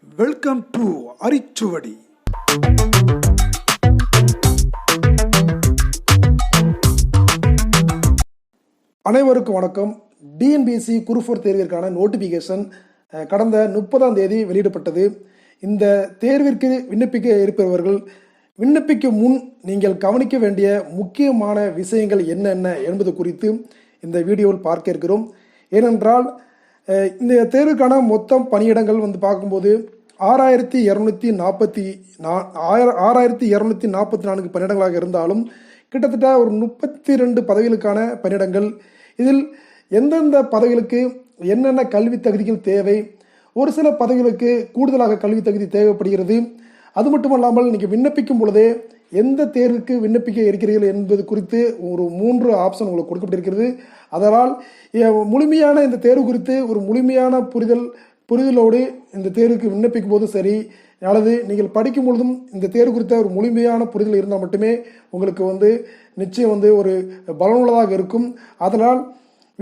Welcome to அரிச்சுவடி. அனைவருக்கும் வணக்கம். TNPSC group 4 தேர்விற்கான notification கடந்த 30ஆம் தேதி வெளியிடப்பட்டது. இந்த தேர்விற்கு விண்ணப்பிக்க இருப்பவர்கள் விண்ணப்பிக்கும் முன் நீங்கள் கவனிக்க வேண்டிய முக்கியமான விஷயங்கள் என்னென்ன என்பது குறித்து இந்த வீடியோவில் பார்க்க இருக்கிறோம். ஏனென்றால் இந்த தேர்வுக்கான மொத்தம் பணியிடங்கள் பார்க்கும்போது 6244 பணியிடங்களாக இருந்தாலும் கிட்டத்தட்ட ஒரு 32 பதவிகளுக்கான பணியிடங்கள். இதில் எந்தெந்த பதவிகளுக்கு என்னென்ன கல்வி தகுதிகள் தேவை, ஒரு சில பதவிகளுக்கு கூடுதலாக கல்வி தகுதி தேவைப்படுகிறது. அது மட்டுமல்லாமல் நீங்கள் விண்ணப்பிக்கும் பொழுதே எந்த தேர்வுக்கு விண்ணப்பிக்க இருக்கிறீர்கள் என்பது குறித்து ஒரு 3 ஆப்ஷன் உங்களுக்கு கொடுக்கப்பட்டிருக்கிறது. அதனால் முழுமையான இந்த தேர்வு குறித்து ஒரு முழுமையான புரிதலோடு இந்த தேர்வுக்கு விண்ணப்பிக்கும் போதும் சரி, அல்லது நீங்கள் படிக்கும் பொழுதும் இந்த தேர்வு குறித்த ஒரு முழுமையான புரிதல் இருந்தால் மட்டுமே உங்களுக்கு நிச்சயம் ஒரு பலனுள்ளதாக இருக்கும். அதனால்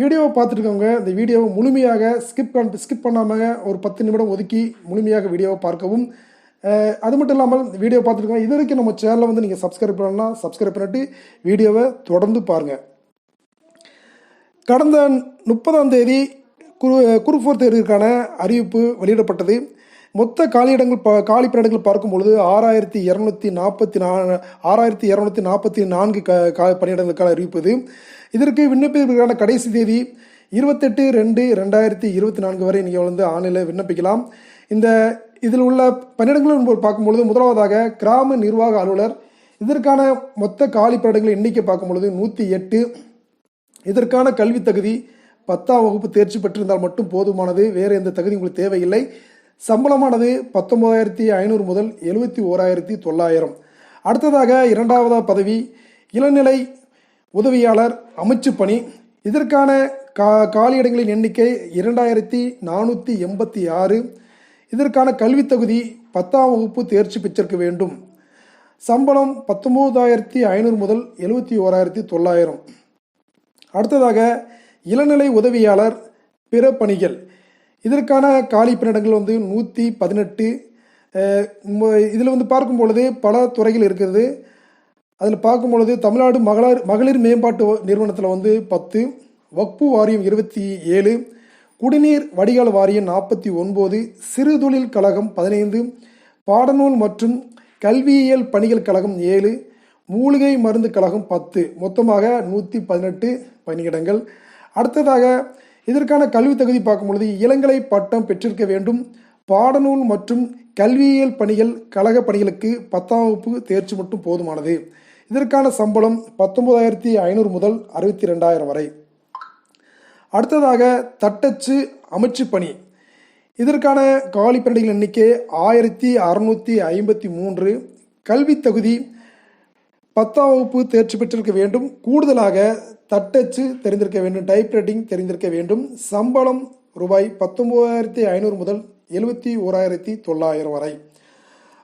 வீடியோவை பார்த்துட்டு இருக்கவங்க இந்த வீடியோவை முழுமையாக ஸ்கிப் பண்ணாமல் ஒரு 10 நிமிடம் ஒதுக்கி முழுமையாக வீடியோவை பார்க்கவும். அது மட்டும் இல்லாமல் வீடியோ பார்த்துருக்கோம், இது வரைக்கும் நம்ம சேனலை நீங்கள் சப்ஸ்கிரைப் பண்ணலாம். சப்ஸ்கிரைப் பண்ணிட்டு வீடியோவை தொடர்ந்து பாருங்கள். கடந்த 30ஆம் தேதி குரூப் 4 தேர்விற்கான அறிவிப்பு வெளியிடப்பட்டது. மொத்த காலி பணியிடங்கள் பார்க்கும்பொழுது 6244 பணியிடங்களுக்கான அறிவிப்பு இது. இதற்கு விண்ணப்பிப்பதற்கான கடைசி தேதி 28/2/2024 வரை நீங்கள் ஆன்லைனில் விண்ணப்பிக்கலாம். இதில் உள்ள பணியிடங்கள் பார்க்கும்பொழுது முதலாவதாக கிராம நிர்வாக அலுவலர். இதற்கான மொத்த காலி பணியிடங்கள் எண்ணிக்கை பார்க்கும்பொழுது 108. இதற்கான கல்வி தகுதி 10ஆம் வகுப்பு தேர்ச்சி பெற்றிருந்தால் மட்டும் போதுமானது, வேறு எந்த தகுதி உங்களுக்கு தேவையில்லை. சம்பளமானது 19,500 முதல் 71,900. அடுத்ததாக இரண்டாவது பதவி இளநிலை உதவியாளர் அமைச்சு பணி. இதற்கான காலியிடங்களின் எண்ணிக்கை 2486. இதற்கான கல்வி தகுதி 10ஆம் வகுப்பு தேர்ச்சி பெற்றிருக்க வேண்டும். சம்பளம் 19,500 முதல் 71,900. அடுத்ததாக இளநிலை உதவியாளர் பிற பணிகள். இதற்கான காலி பணியிடங்கள் 118. இதில் பார்க்கும் பொழுது பல துறைகள் இருக்கிறது. அதில் பார்க்கும் பொழுது தமிழ்நாடு மகளிர் மேம்பாட்டு நிறுவனத்தில் 10, வக்பு வாரியம் 27, குடிநீர் வடிகால் வாரியம் 49, சிறு தொழில் கழகம் 15, பாடநூல் மற்றும் கல்வியியல் பணிகள் கழகம் 7, மூலிகை மருந்து கழகம் 10, மொத்தமாக 118 பணியிடங்கள். அடுத்ததாக இதற்கான கல்வி தகுதி பார்க்கும் பொழுது இளங்கலை பட்டம் பெற்றிருக்க வேண்டும். பாடநூல் மற்றும் கல்வியியல் பணிகள் கழக பணிகளுக்கு 10ஆம் வகுப்பு தேர்ச்சி மட்டும் போதுமானது. இதற்கான சம்பளம் 19,500 முதல் 62,000 வரை. அடுத்ததாக தட்டச்சு அமைச்சு பணி. இதற்கான காலி பணியிடங்கள் எண்ணிக்கை 1653. கல்வி தகுதி 10ஆம் வகுப்பு தேர்ச்சி பெற்றிருக்க வேண்டும். கூடுதலாக தட்டச்சு தெரிந்திருக்க வேண்டும், டைப்ரைட்டிங் தெரிந்திருக்க வேண்டும். சம்பளம் ரூபாய் 19,500 முதல் 71,900 வரை.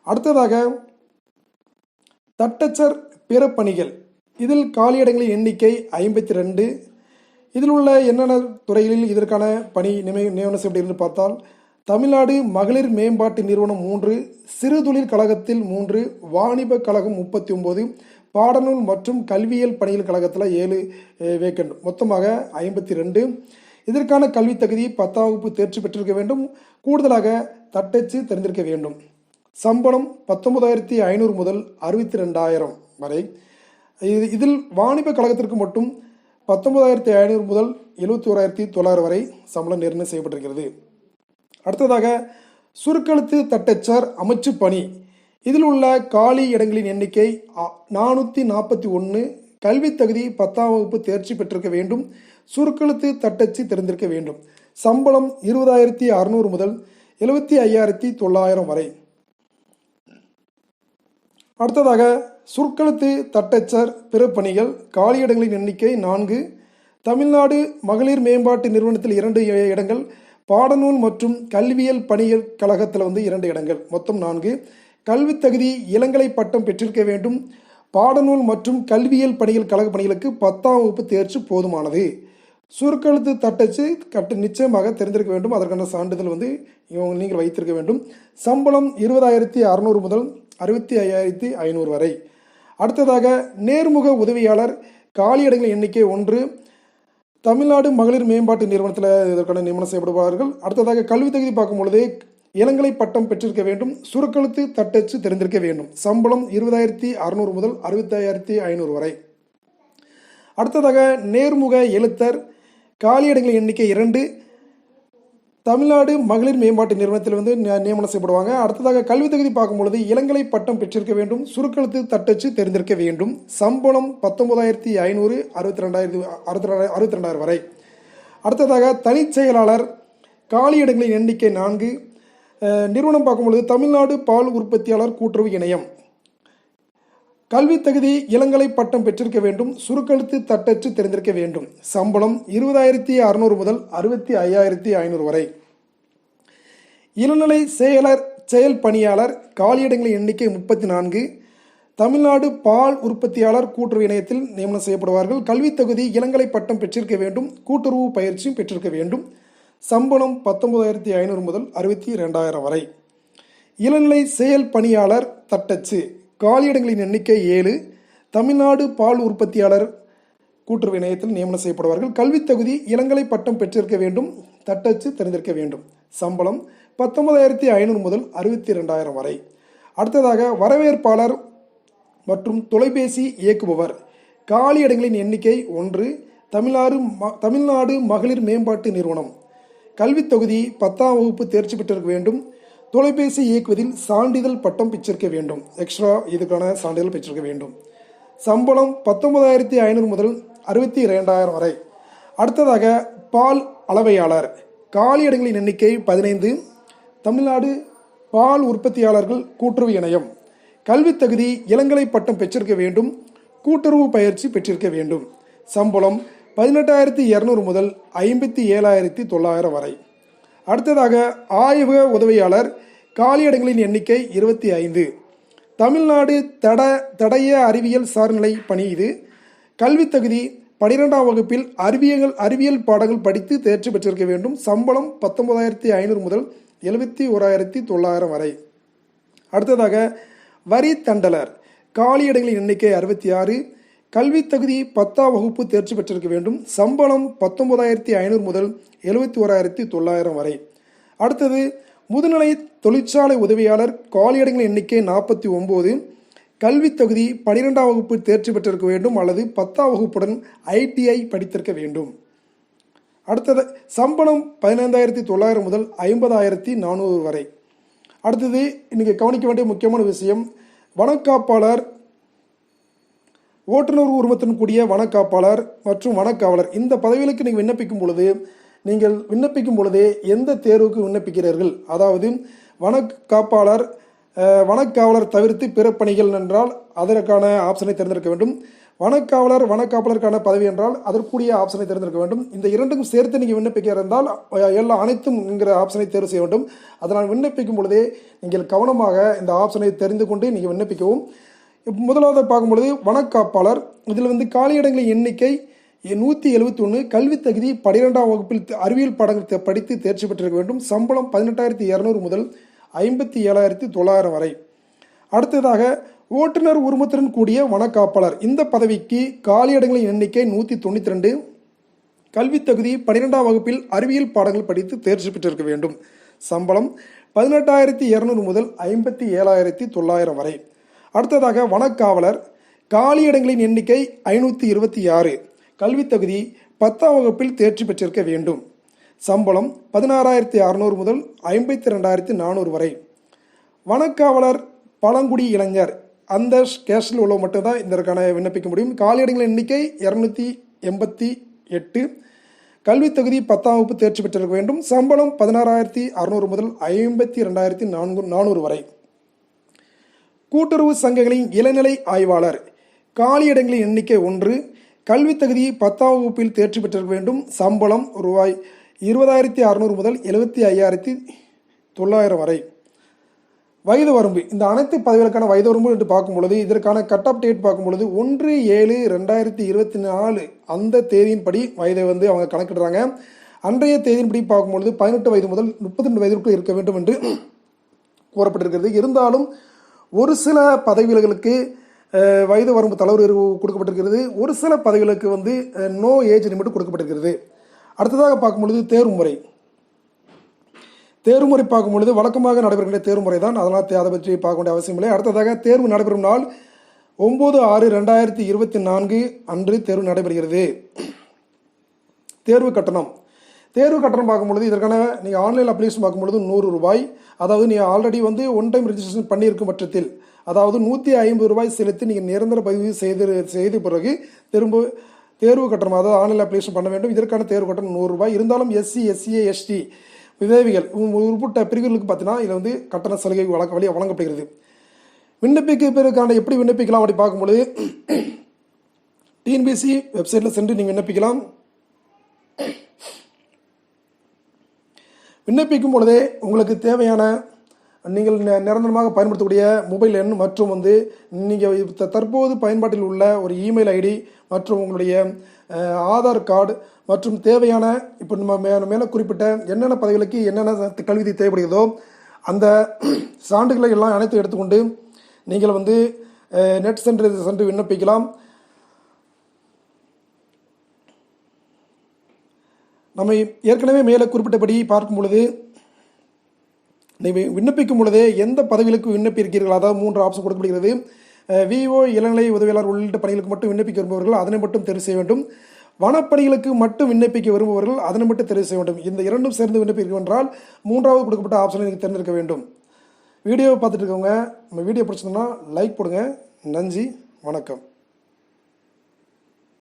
அடுத்ததாக தட்டச்சர் பிற பணிகள். இதில் காலியிடங்களின் எண்ணிக்கை 52. இதில் உள்ள என்னென்ன துறைகளில் இதற்கான பணி நியமனம் செய்யப்பட்டிருந்து பார்த்தால் தமிழ்நாடு மகளிர் மேம்பாட்டு நிறுவனம் 3, சிறு தொழில் கழகத்தில் 3, வாணிப கழகம் 39, பாடநூல் மற்றும் கல்வியியல் பணிகள் கழகத்தில் 7 வேக்கண்ட், மொத்தமாக 52. இதற்கான கல்வி தகுதி 10ஆம் வகுப்பு தேர்ச்சி பெற்றிருக்க வேண்டும். கூடுதலாக தட்டச்சு தெரிந்திருக்க வேண்டும். சம்பளம் 19,500 முதல் 62,000 வரை. இதில் வாணிப கழகத்திற்கு மட்டும் 19,500 முதல் 71,900 வரை சம்பளம் நிர்ணயம் செய்யப்பட்டிருக்கிறது. அடுத்ததாக சுருக்கெழுத்து தட்டச்சர் அமைச்சு பணி. இதில் உள்ள காலி இடங்களின் எண்ணிக்கை 441. கல்வி தகுதி 10ஆம் வகுப்பு தேர்ச்சி பெற்றிருக்க வேண்டும். சுருக்கெழுத்து தட்டச்சு தெரிந்திருக்க வேண்டும். சம்பளம் 20,600 முதல் 75,900 வரை. அடுத்ததாக சுருக்கெழுத்து தட்டச்சர் பிற பணிகள். காலியிடங்களின் எண்ணிக்கை 4. தமிழ்நாடு மகளிர் மேம்பாட்டு நிறுவனத்தில் 2 இடங்கள், பாடநூல் மற்றும் கல்வியியல் பணிகள் கழகத்தில் 2 இடங்கள், மொத்தம் 4. கல்வி தகுதி இளங்கலை பட்டம் பெற்றிருக்க வேண்டும். பாடநூல் மற்றும் கல்வியியல் பணிகள் கழக பணிகளுக்கு 10ஆம் வகுப்பு தேர்ச்சி போதுமானது. சுருக்கெழுத்து தட்டச்சு நிச்சயமாக தெரிந்திருக்க வேண்டும். அதற்கான சான்றிதழ் நீங்கள் வைத்திருக்க வேண்டும். சம்பளம் 20,600 முதல் 65,500 வரை. அடுத்ததாக நேர்முக உதவியாளர், காலியிடங்களின் எண்ணிக்கை 1, தமிழ்நாடு மகளிர் மேம்பாட்டு நிறுவனத்தில் இதற்கான நியமனம் செய்யப்படுவார்கள். அடுத்ததாக கல்வி தகுதி பார்க்கும் பொழுது இளங்கலை பட்டம் பெற்றிருக்க வேண்டும். சுருக்கெழுத்து தட்டச்சு தெரிந்திருக்க வேண்டும். சம்பளம் 20,600 முதல் 65,500 வரை. அடுத்ததாக நேர்முக எழுத்தர், காலியிடங்களின் எண்ணிக்கை 2, தமிழ்நாடு மகளிர் மேம்பாட்டு நிறுவனத்தில் நியமனம் செய்யப்படுவாங்க. அடுத்ததாக கல்வி தகுதி பார்க்கும் பொழுது இளங்கலை பட்டம் பெற்றிருக்க வேண்டும். சுருக்கெழுத்து தட்டச்சு தெரிந்திருக்க வேண்டும். சம்பளம் 19,500 62,000 வரை. அடுத்ததாக தனிச் செயலாளர், காலியிடங்களின் எண்ணிக்கை 4, நிறுவனம் பார்க்கும் பொழுது தமிழ்நாடு பால் உற்பத்தியாளர் கூட்டுறவு இணையம். கல்வி தகுதி இளங்கலை பட்டம் பெற்றிருக்க வேண்டும். சுருக்கெழுத்து தட்டச்சு தெரிந்திருக்க வேண்டும். சம்பளம் 20,600 முதல் 65,500 வரை. இளநிலை செயல் பணியாளர், காலியிடங்களின் எண்ணிக்கை 34, தமிழ்நாடு பால் உற்பத்தியாளர் கூட்டுறவு இணையத்தில் நியமனம் செய்யப்படுவார்கள். கல்வி தகுதி இளங்கலை பட்டம் பெற்றிருக்க வேண்டும். கூட்டுறவு பயிற்சியும் பெற்றிருக்க வேண்டும். சம்பளம் 19,500 முதல் 62,000 வரை. இளநிலை செயல் பணியாளர் தட்டச்சு, காலியிடங்களின் எண்ணிக்கை 7, தமிழ்நாடு பால் உற்பத்தியாளர் கூட்டுறவு இணையத்தில் நியமனம் செய்யப்படுவார்கள். கல்வி தகுதி இளங்கலை பட்டம் பெற்றிருக்க வேண்டும். தட்டச்சு தெரிந்திருக்க வேண்டும். சம்பளம் 19,500 முதல் 62,000 வரை. அடுத்ததாக வரவேற்பாளர் மற்றும் தொலைபேசி இயக்குபவர், காலியிடங்களின் எண்ணிக்கை 1, தமிழ்நாடு மகளிர் மேம்பாட்டு நிறுவனம். கல்வி தொகுதி 10ஆம் வகுப்பு தேர்ச்சி பெற்றிருக்க வேண்டும். தொலைபேசி இயக்குவதில் சான்றிதழ் பட்டம் பெற்றிருக்க வேண்டும். எக்ஸ்ட்ரா இதுக்கான சான்றிதழ் பெற்றிருக்க வேண்டும். சம்பளம் 19,500 முதல் 62,000 வரை. அடுத்ததாக பால் அளவையாளர், காலியிடங்களின் எண்ணிக்கை 15, தமிழ்நாடு பால் உற்பத்தியாளர்கள் கூட்டுறவு இணையம். கல்வி தகுதி இளங்கலை பட்டம் பெற்றிருக்க வேண்டும். கூட்டுறவு பயிற்சி பெற்றிருக்க வேண்டும். சம்பளம் 18,200 முதல் 57,900 வரை. அடுத்ததாக ஆய்வக உதவியாளர், காலியிடங்களின் எண்ணிக்கை 25, தமிழ்நாடு தடய அறிவியல் சார்நிலை பணி இது. கல்வி தகுதி 12ஆம் வகுப்பில் அறிவியல் பாடங்கள் படித்து தேர்ச்சி பெற்றிருக்க வேண்டும். சம்பளம் 19,500 முதல் 71,900 வரை. அடுத்ததாக வரி தண்டலர், காலியிடங்களின் எண்ணிக்கை 66, கல்வி தகுதி 10ஆம் வகுப்பு தேர்ச்சி பெற்றிருக்க வேண்டும். சம்பளம் 19,500 முதல் 71,900 வரை. அடுத்தது முதுநிலை தொழிற்சாலை உதவியாளர், காலியிடங்களின் எண்ணிக்கை 49, கல்வி தகுதி 12ஆம் வகுப்பு தேர்ச்சி பெற்றிருக்க வேண்டும் அல்லது 10ஆம் வகுப்புடன் ITI படித்திருக்க வேண்டும். அடுத்தது சம்பளம் 15,900 முதல் 50,400 வரை. அடுத்தது இன்னைக்கு கவனிக்க வேண்டிய முக்கியமான விஷயம், வனக்காப்பாளர், ஓட்டுநர் உரிமத்துடன் கூடிய வனக்காப்பாளர் மற்றும் வனக்காவலர். இந்த பதவிகளுக்கு நீங்கள் விண்ணப்பிக்கும் பொழுதே எந்த தேர்வுக்கு விண்ணப்பிக்கிறீர்கள், அதாவது வனக்காவலர் தவிர்த்து பிற பணிகள் என்றால் அதற்கான ஆப்ஷனை தேர்ந்தெடுக்க வேண்டும். வனக்காவலருக்கான பதவி என்றால் அதற்குரிய ஆப்ஷனை தேர்ந்தெடுக்க வேண்டும். இந்த இரண்டுக்கும் சேர்த்து நீங்கள் விண்ணப்பிக்க இருந்தால் அனைத்தும் என்கிற ஆப்ஷனை தேர்வு செய்ய வேண்டும். அதனால் விண்ணப்பிக்கும் பொழுதே நீங்கள் கவனமாக இந்த ஆப்ஷனை தெரிந்து கொண்டு நீங்கள் விண்ணப்பிக்கவும். முதலாவது பார்க்கும் பொழுது வனக்காப்பாளர், இதில் காலியிடங்களின் எண்ணிக்கை 171, கல்வி தகுதி 12ஆம் வகுப்பில் அறிவியல் பாடங்கள் படித்து தேர்ச்சி பெற்றிருக்க வேண்டும். சம்பளம் 18,200 முதல் 57,900 வரை. அடுத்ததாக ஓட்டுநர் உரிமத்துடன் கூடிய வனக்காப்பாளர், இந்த பதவிக்கு காலியிடங்களின் எண்ணிக்கை 192, கல்வி தகுதி 12ஆம் வகுப்பில் அறிவியல் பாடங்கள் படித்து தேர்ச்சி பெற்றிருக்க வேண்டும். சம்பளம் 18,200 முதல் 57,900 வரை. அடுத்ததாக வனக்காவலர், காலியிடங்களின் எண்ணிக்கை 526, கல்வி தகுதி 10ஆம் வகுப்பில் தேர்ச்சி பெற்றிருக்க வேண்டும். சம்பளம் 16,600 முதல் 52,400 வரை. வனக்காவலர் பழங்குடி இளைஞர், அந்த கேஸ்டில் உள்ள மட்டும்தான் இதற்கான விண்ணப்பிக்க முடியும். காலியிடங்களின் எண்ணிக்கை 288, கல்வி தகுதி 10ஆம் வகுப்பு தேர்ச்சி பெற்றிருக்க வேண்டும். சம்பளம் 16,600 முதல் 52,400 வரை. கூட்டுறவு சங்கங்களின் இளநிலை ஆய்வாளர், காலியிடங்களின் எண்ணிக்கை 1, கல்வி தகுதி 10ஆம் வகுப்பில் தேர்ச்சி பெற்றிருக்க வேண்டும். சம்பளம் ரூபாய் 20,600 முதல் 75,900 வரை. வயது வரம்பு, இந்த அனைத்து பதவிகளுக்கான வயது வரம்பு என்று பார்க்கும் பொழுது இதற்கான கட் ஆஃப் டேட் பார்க்கும் பொழுது 1/7/2024 அந்த தேதியின்படி வயதை வந்து அவங்க கணக்கிடுறாங்க. அன்றைய தேதியின்படி பார்க்கும்பொழுது 18 வயது முதல் 32 வயதிற்குள் இருக்க வேண்டும் என்று கூறப்பட்டிருக்கிறது. இருந்தாலும் ஒரு சில பதவிகளுக்கு வயது வரம்பு தளர்வு கொடுக்கப்பட்டிருக்கிறது. ஒரு சில பதவிகளுக்கு வந்து நோ ஏஜ் லிமிட் கொடுக்கப்பட்டிருக்கிறது. அடுத்ததாக பார்க்கும்பொழுது தேர்வுமுறை பார்க்கும்பொழுது வழக்கமாக நடைபெறுகின்ற தேர்வுமுறை தான், அதனால் அதை பற்றி பார்க்க வேண்டிய அவசியம் இல்லை. அடுத்ததாக தேர்வு நடைபெறும் நாள் 9/6/2024 அன்று தேர்வு நடைபெறுகிறது. தேர்வு கட்டணம் பார்க்கும்பொழுது இதற்கான நீங்கள் ஆன்லைன் அப்ளிகேஷன் பார்க்கும்பொழுது ரூ.100. அதாவது நீங்கள் ஆல்ரெடி வந்து ஒன் டைம் ரெஜிஸ்ட்ரேஷன் பண்ணியிருக்கும் பட்சத்தில், அதாவது ரூ.150 செலுத்தி நீங்கள் நிரந்தர பதிவு செய்த பிறகு திரும்ப தேர்வு கட்டணம், அதாவது ஆன்லைன் அப்ளிகேஷன் பண்ண வேண்டும். இதற்கான தேர்வு கட்டணம் ரூ.100. இருந்தாலும் SC, SCA, ST விதவிகள் உட்பட்ட பிரிவுகளுக்கு பார்த்தீங்கன்னா இதில் வந்து கட்டண சலுகை வழங்கப்படுகிறது. விண்ணப்பிப்பதற்கான எப்படி விண்ணப்பிக்கலாம் அப்படி பார்க்கும்பொழுது TNPSC வெப்சைட்டில் சென்று நீங்கள் விண்ணப்பிக்கலாம். விண்ணப்பிக்கும் பொழுதே உங்களுக்கு தேவையான நீங்கள் நிரந்தரமாக பயன்படுத்தக்கூடிய மொபைல் எண் மற்றும் வந்து நீங்கள் தற்போது பயன்பாட்டில் உள்ள ஒரு இமெயில் ஐடி மற்றும் உங்களுடைய ஆதார் கார்டு மற்றும் தேவையான இப்போ நம்ம மேலே குறிப்பிட்ட என்னென்ன பதவிகளுக்கு என்னென்ன கல்வி தேவைப்படுகிறதோ அந்த சான்றுகளை எல்லாம் அனைத்து எடுத்துக்கொண்டு நீங்கள் வந்து நெட் சென்று விண்ணப்பிக்கலாம். நம்ம ஏற்கனவே மேலே குறிப்பிட்டபடி பார்க்கும் பொழுது நீங்கள் விண்ணப்பிக்கும் பொழுதே எந்த பதவிகளுக்கு விண்ணப்பிக்கிறீர்கள், அதாவது 3 ஆப்ஷன் கொடுக்கப்படுகிறது. VO, இளநிலை உதவியாளர் உள்ளிட்ட பணிகளுக்கு மட்டும் விண்ணப்பிக்க விரும்புபவர்கள் அதனை மட்டும் தெரிவு செய்ய வேண்டும். வனப்பணிகளுக்கு மட்டும் விண்ணப்பிக்க விரும்புபவர்கள் அதனை மட்டும் தெரிவு செய்ய வேண்டும். இந்த இரண்டும் சேர்ந்து விண்ணப்பிக்க என்றால் 3வது கொடுக்கப்பட்ட ஆப்ஷனை நீங்கள் தேர்ந்தெடுக்க வேண்டும். வீடியோவை பார்த்துட்டு இருக்கவங்க நம்ம வீடியோ பிடிச்சிருந்தோம்னா லைக் போடுங்க. நன்றி, வணக்கம்.